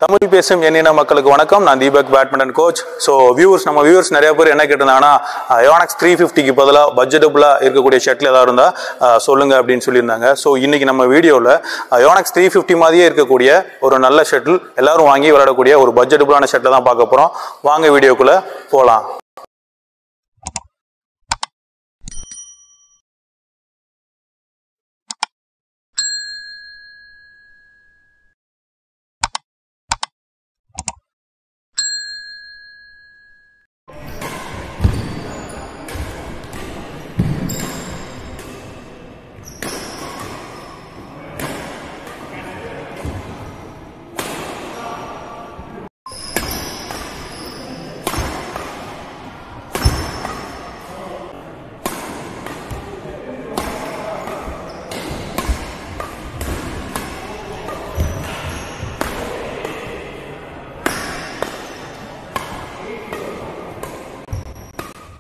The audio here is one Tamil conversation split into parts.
தமிழ் பேசும் எண்ணின மக்களுக்கு வணக்கம். நான் தீபக் பேட்மிண்டன் கோச். ஸோ நம்ம வியூவர்ஸ் நிறைய பேர் என்ன கேட்டிருந்தாங்கன்னா, யோனக்ஸ் 350க்கு பதிலாக பட்ஜெட்டபுளாக இருக்கக்கூடிய ஷட்டில் ஏதாவது இருந்தால் சொல்லுங்க அப்படின்னு சொல்லியிருந்தாங்க. ஸோ இன்னைக்கு நம்ம வீடியோவில் யோனக்ஸ் 350 மாதிரியே இருக்கக்கூடிய ஒரு நல்ல ஷட்டில் எல்லாரும் வாங்கி விளையாடக்கூடிய ஒரு பட்ஜெட்டபுளான ஷட்டில் தான் பார்க்க போகிறோம். வாங்க வீடியோக்குள்ளே போகலாம்.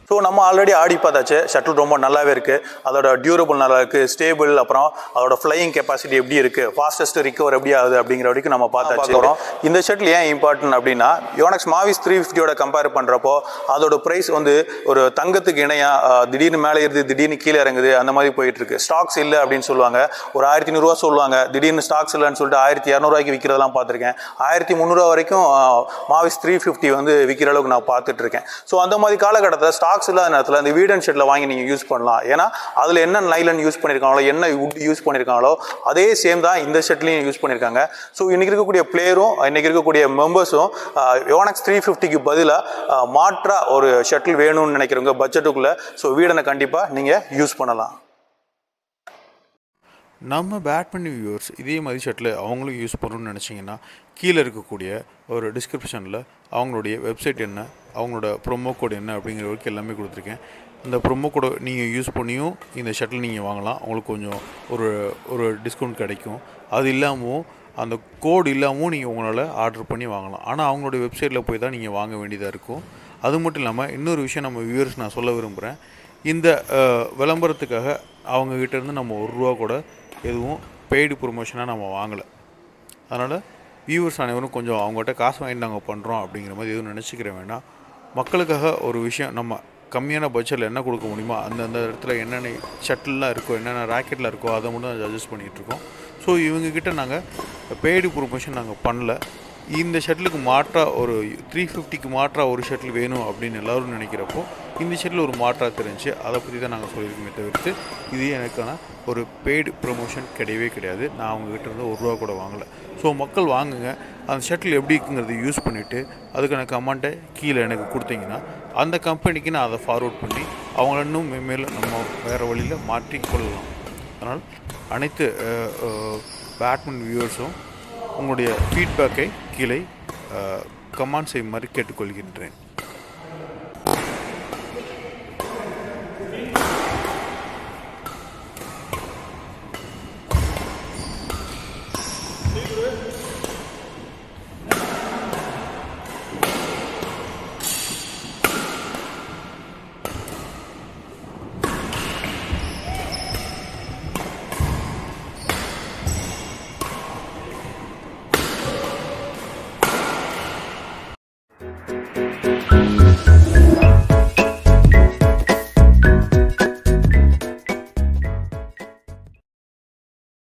ஸோ நம்ம ஆல்ரெடி ஆடி பார்த்தாச்சு. ஷட்டில் ரொம்ப நல்லாவே இருக்குது. அதோட டியூரபிள் நல்லா இருக்குது, ஸ்டேபிள், அப்புறம் அதோட ஃப்ளையிங் கெப்பாசிட்டி எப்படி இருக்குது, ஃபாஸ்டஸ்ட் ரிகவர் எப்படி ஆகுது அப்படிங்கிற வரைக்கும் நம்ம பார்த்தாச்சு. இந்த ஷட்டில் ஏன் இம்பார்ட்டன்ட் அப்படின்னா, யோனக்ஸ் மாவிஸ் 350யோட கம்பேர் பண்ணுறப்போ அதோட ப்ரைஸ் வந்து ஒரு தங்கத்துக்கு இணையாக திடீர்னு மேலே ஏறுது, திடீர்னு கீழே இறங்குது, அந்த மாதிரி போயிட்டு இருக்கு. ஸ்டாக்ஸ் இல்லை அப்படின்னு சொல்லுவாங்க. ஒரு 1500 சொல்லுவாங்க, திடீர்னு ஸ்டாக்ஸ் இல்லைன்னு சொல்லிட்டு 1200 விற்கிறதெல்லாம் பார்த்துருக்கேன். 1300 வரைக்கும் மாவிஸ் 350 வந்து விற்கிற அளவுக்கு நான் பார்த்துட்டு இருக்கேன். ஸோ அந்த மாதிரி காலகட்டத்தில் ஸ்டாக்ஸ் இல்லாத நேரத்தில் இந்த வீடன் ஷெட்டில் வாங்கி நீங்கள் யூஸ் பண்ணலாம். ஏன்னா அதில் என்ன நைலன் யூஸ் பண்ணியிருக்காங்களோ, என்ன வுட் யூஸ் பண்ணியிருக்காங்களோ அதே சேம் தான் இந்த ஷெட்லையும் யூஸ் பண்ணியிருக்காங்க. ஸோ இன்னைக்கு இருக்கக்கூடிய பிளேயரும் இன்னைக்கு இருக்கக்கூடிய மெம்பர்ஸும் யோனக்ஸ் 350க்கு பதிலாக மாற்றா ஒரு ஷட்டில் வேணும்னு நினைக்கிறவங்க பட்ஜெட்டுக்குள்ளே ஸோ வீடனை கண்டிப்பாக நீங்கள் யூஸ் பண்ணலாம். நம்ம பேட்மிண்டன் வியூவர்ஸ் இதே மாதிரி ஷட்டில் அவங்களும் யூஸ் பண்ணணும்னு நினச்சிங்கன்னா கீழே இருக்கக்கூடிய ஒரு டிஸ்கிரிப்ஷனில் அவங்களுடைய வெப்சைட் என்ன, அவங்களோட ப்ரொமோ கோட் என்ன அப்படிங்கிற வரைக்கும் எல்லாமே கொடுத்துருக்கேன். இந்த ப்ரொமோ கோடை நீங்கள் யூஸ் பண்ணியும் இந்த ஷட்டில் நீங்கள் வாங்கலாம். உங்களுக்கு கொஞ்சம் ஒரு டிஸ்கவுண்ட் கிடைக்கும். அது இல்லாமல் அந்த கோடு இல்லாமல் நீங்கள் உங்களால் ஆர்டர் பண்ணி வாங்கலாம். ஆனால் அவங்களுடைய வெப்சைட்டில் போய் தான் நீங்கள் வாங்க வேண்டியதாக இருக்கும். அது மட்டும் இல்லாமல் இன்னொரு விஷயம் நம்ம வியூவர்ஸ் நான் சொல்ல விரும்புகிறேன். இந்த விளம்பரத்துக்காக அவங்கக்கிட்டேருந்து நம்ம ₹1 கூட எதுவும் பெய்டு ப்ரொமோஷனாக நம்ம வாங்கலை. அதனால் வியூவர்ஸ் அனைவரும் கொஞ்சம் அவங்ககிட்ட காசு வாங்கிட்டு நாங்கள் பண்ணுறோம் அப்படிங்கிற மாதிரி எதுவும் நினச்சிக்கிற வேண்டாம். மக்களுக்காக ஒரு விஷயம் நம்ம கம்மியான பட்ஜெட்டில் என்ன கொடுக்க முடியுமோ அந்தந்த இடத்துல என்னென்ன ஷட்டில்லாம் இருக்கோ, என்னென்ன ராக்கெட்டில் இருக்கோ அதை மட்டும் தான் அட்ஜஸ்ட் பண்ணிகிட்ருக்கோம். ஸோ இவங்கக்கிட்ட நாங்கள் பெய்டு ப்ரொமோஷன் நாங்கள் பண்ணல. இந்த ஷட்டிலுக்கு மாற்றாக ஒரு 350க்கு மாற்றாக ஒரு ஷட்டில் வேணும் அப்படின்னு எல்லோரும் நினைக்கிறப்போ இந்த ஷட்டில் ஒரு மாற்றாக தெரிஞ்சு அதை பற்றி தான் நாங்கள் சொல்லியிருக்கோமே தவிர்த்து இது எனக்கான ஒரு பெய்டு ப்ரொமோஷன் கிடையவே கிடையாது. நான் அவங்ககிட்ட இருந்து ₹1 கூட வாங்கலை. ஸோ மக்கள் வாங்குங்க. அந்த ஷட்டில் எப்படி இருக்குங்கிறத யூஸ் பண்ணிவிட்டு அதுக்கான கமெண்ட்டை கீழே எனக்கு கொடுத்தீங்கன்னா அந்த கம்பெனிக்கு நான் அதை ஃபார்வர்ட் பண்ணி அவங்கள இன்னும் மேலும் நம்ம வேறு வழியில் மாற்றி கொள்ளலாம். அதனால் அனைத்து பேட்மிண்டன் வியூவர்ஸும் உங்களுடைய ஃபீட்பேக்கை கீழே கமெண்ட் செய்யுமாறு கேட்டுக்கொள்கின்றேன்.